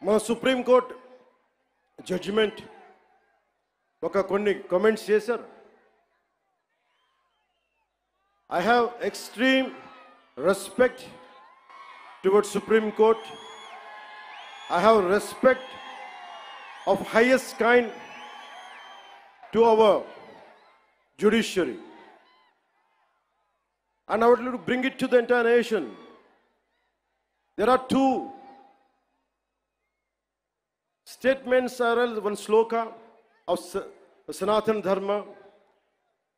మన supreme court judgement కొన్ని comments చేశారు. I have extreme respect towards Supreme Court. I have respect of highest kind to our judiciary. And I would like to bring it to the entire nation. There are two statements, one sloka of Sanatana Dharma,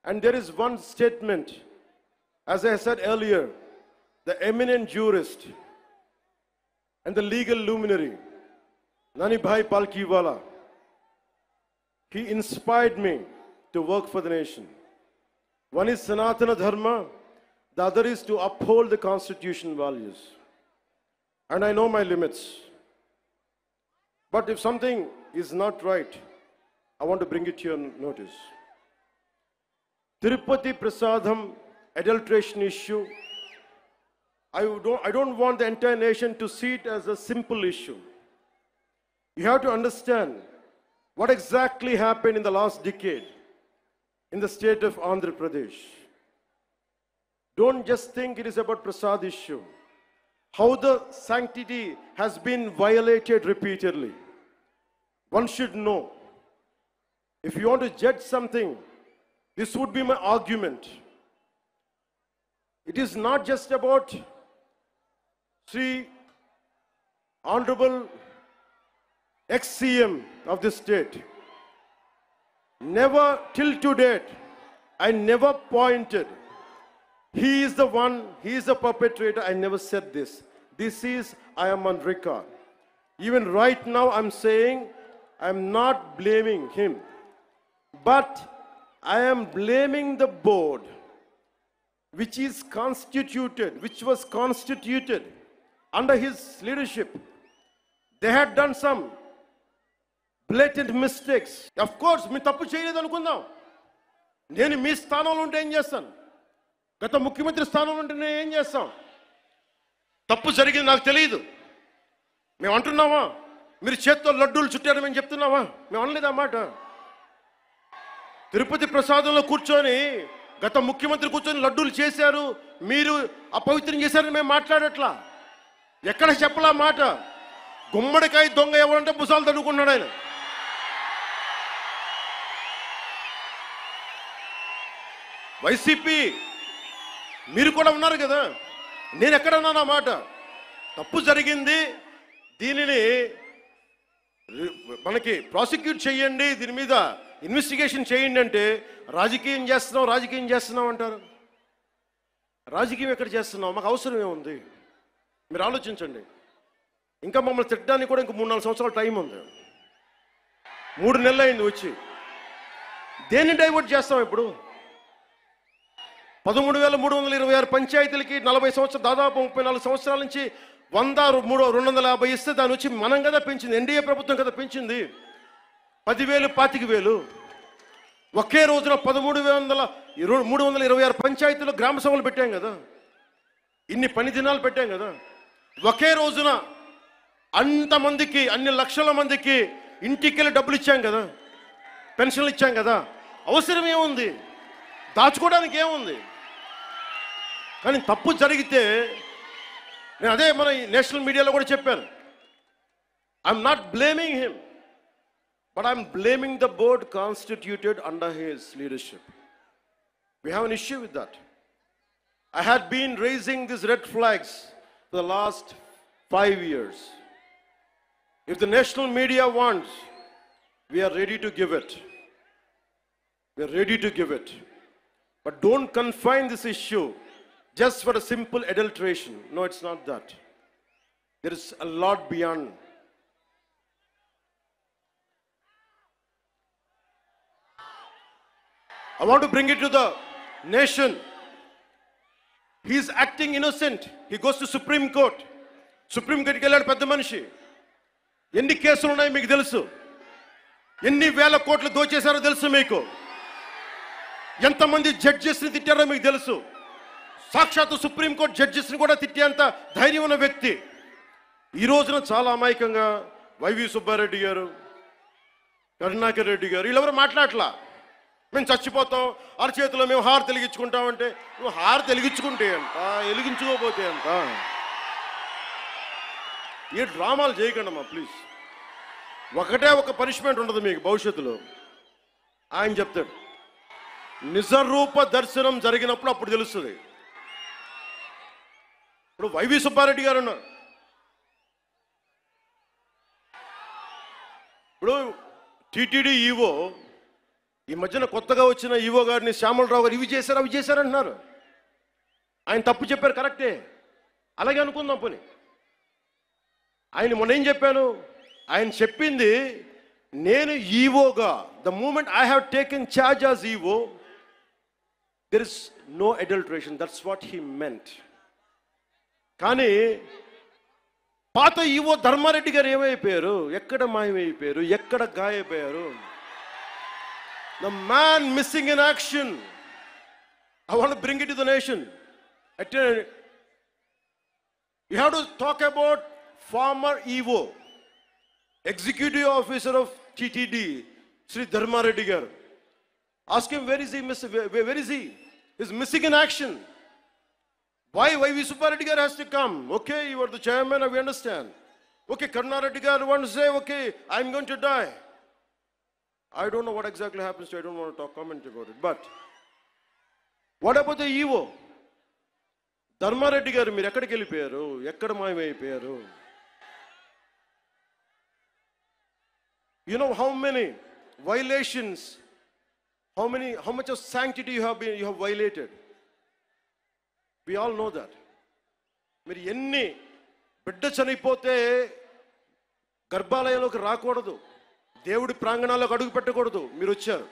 and there is one statement, as I said earlier, the eminent jurist and the legal luminary, Nani Bhai Palkiwala, he inspired me to work for the nation. One is Sanatana Dharma, the other is to uphold the constitution values. And I know my limits. But if something is not right, I want to bring it to your notice. Tirupati Prasadam adulteration issue, I don't want the entire nation to see it as a simple issue. You have to understand what exactly happened in the last decade in the state of Andhra Pradesh. Don't just think it is about Prasad issue. How the sanctity has been violated repeatedly. One should know. If you want to judge something, this would be my argument. It is not just about Sri Honorable ex-CM of this state. Never till to date, I never pointed. He is the one, he is the perpetrator. I never said this. This is, I am on record. Even right now I'm saying, I'm not blaming him. But I am blaming the board, which was constituted under his leadership. They had done some blatant mistakes. Of course, me tappu cheyaledu anukundam. Nenu mee sthanamlo unte em chestanu? Gata mukhyamantri sthanamlo unte nenu em chestam? తప్పు జరిగింది నాకు తెలియదు. మేము అంటున్నావా? మీరు చేత్తో లడ్డూలు చుట్టారు మేము చెప్తున్నావా? మేము అనలేదు ఆ మాట. తిరుపతి ప్రసాదంలో కూర్చొని గత ముఖ్యమంత్రి కూర్చొని లడ్డూలు చేశారు, మీరు అపవిత్రం చేశారని మేము మాట్లాడట్లా. ఎక్కడ చెప్పలా మాట. గుమ్మడికాయ దొంగ ఎవరంటే భుజాలు తడుకున్నాడు ఆయన. వైసీపీ మీరు కూడా ఉన్నారు కదా, నేను ఎక్కడన్నా నా మాట. తప్పు జరిగింది, దీనిని మనకి ప్రాసిక్యూట్ చేయండి, దీని మీద ఇన్వెస్టిగేషన్ చేయండి అంటే రాజకీయం చేస్తున్నాం అంటారు. రాజకీయం ఎక్కడ చేస్తున్నాం? మాకు అవసరం ఏముంది? మీరు ఆలోచించండి. ఇంకా మమ్మల్ని తిట్టడానికి కూడా ఇంకా 3-4 సంవత్సరాల టైం ఉంది. 3 నెలలు అయింది వచ్చి. దేన్ని డైవర్ట్ చేస్తాం ఇప్పుడు? 13,326 పంచాయతీలకి 40 సంవత్సరాలు, దాదాపు 34 సంవత్సరాల నుంచి 100-250 ఇస్తే దాని వచ్చి మనం కదా పెంచింది, ఎన్డీఏ ప్రభుత్వం కదా పెంచింది. 10,000, 25,000 ఒకే రోజున 13,326 పంచాయతీలో గ్రామ సభలు పెట్టాం కదా, ఇన్ని పని దినాలు పెట్టాం కదా. ఒకే రోజున అంతమందికి, అన్ని లక్షల మందికి ఇంటికెళ్ళి డబ్బులు ఇచ్చాం కదా, పెన్షన్లు ఇచ్చాం కదా. అవసరం ఏముంది? దాచుకోవడానికి ఏముంది? కానీ తప్పు జరిగితే నేను అదే మన నేషనల్ మీడియాలో కూడా చెప్పాను. I'm not blaming him, but I'm blaming the board constituted under his leadership. We have an issue with that. I had been raising these red flags for the last 5 years. If the national media wants, we are ready to give it. We are ready to give it. But don't confine this issue just for a simple adulteration. No, it's not that. There is a lot beyond. I want to bring it to the nation. He is acting innocent. He goes to Supreme Court. Supreme Court ki velladu pedda manishi. Enni kesulu unnayo meeku telusu. Enni vela kotlu dochesaro telusu meeku. Enta mandi judges ni tittaro meeku telusu. సాక్షాత్తు supreme court జడ్జెస్ని కూడా తిట్టేంత ధైర్యం ఉన్న వ్యక్తి ఈ రోజున చాలా అమాయకంగా YV Subbareddy గారు, కరుణాకర్ రెడ్డి గారు వీళ్ళెవరు మాట్లాడలా. మేము చచ్చిపోతాం, అరచేతిలో మేము హారు వెలిగించుకుంటామంటే, నువ్వు హారు వెలిగించుకుంటే అంట, వెలిగించుకోపోతే అంట. ఏ డ్రామాలు చేయకండి అమ్మా ప్లీజ్. ఒకటే ఒక పనిష్మెంట్ ఉండదు మీకు భవిష్యత్తులో. ఆయన చెప్తాడు, నిజరూప దర్శనం జరిగినప్పుడు అప్పుడు తెలుస్తుంది. ఇప్పుడు వైవి సుబ్బారెడ్డి గారు ఉన్నారు. ఇప్పుడు టీటీడీ ఈవో, ఈ మధ్యన కొత్తగా వచ్చిన ఈవో గారిని శ్యామలరావు గారు ఇవి చేశారు అవి చేశారంటున్నారు. ఆయన తప్పు చెప్పారు, కరెక్టే, అలాగే అనుకుందాం పోనీ. ఆయన మొన్న ఏం చెప్పాను, ఆయన చెప్పింది నేను ఈవోగా, the moment I have taken charge as EO there is no adulteration, that's what he meant. కానీ పాత ఈవో ధర్మారెడ్డి గారు ఏమైపోయారు, ఎక్కడ మాయమైపోయారు, ఎక్కడ గాయపోయారు? The man missing in action. I want to bring it to the nation. You have to talk about former EO, executive officer of TTD, Sri Dharmareddy garu. Ask him, where is he? Where is he? He's missing in action. Why V. Subbareddy garu has to come? Okay, you are the chairman, we understand. Okay, Karnareddy garu wants to say, okay, I'm going to die. I don't know what exactly happens to, I don't want to comment about it. But what about the EO? Dharmareddy garu, మీరు ఎక్కడికి వెళ్ళిపోయారు, ఎక్కడ మాయమైపోయారు? You know how many violations, how much of sanctity you have violated. We all know that. మీరు ఎన్ని బిడ్డ చనిపోతే గర్భాలయంలోకి రాకూడదు, దేవుడి ప్రాంగణాల్లోకి అడుగు పెట్టకూడదు. మీరు వచ్చారు,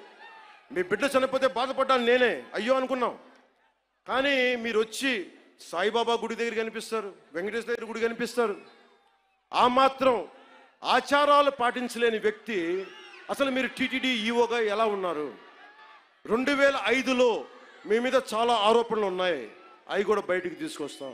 మీ బిడ్డ చనిపోతే బాధపడ్డాను నేనే, అయ్యో అనుకున్నాం. కానీ మీరు వచ్చి సాయిబాబా గుడి దగ్గర కనిపిస్తారు, వెంకటేశ్వర దగ్గర గుడి కనిపిస్తారు. ఆ మాత్రం ఆచారాలు పాటించలేని వ్యక్తి అసలు మీరు టీటీడీ ఈవోగా ఎలా ఉన్నారు? 2005లో మీ మీద చాలా ఆరోపణలు ఉన్నాయి, అవి కూడా బయటికి తీసుకొస్తాం.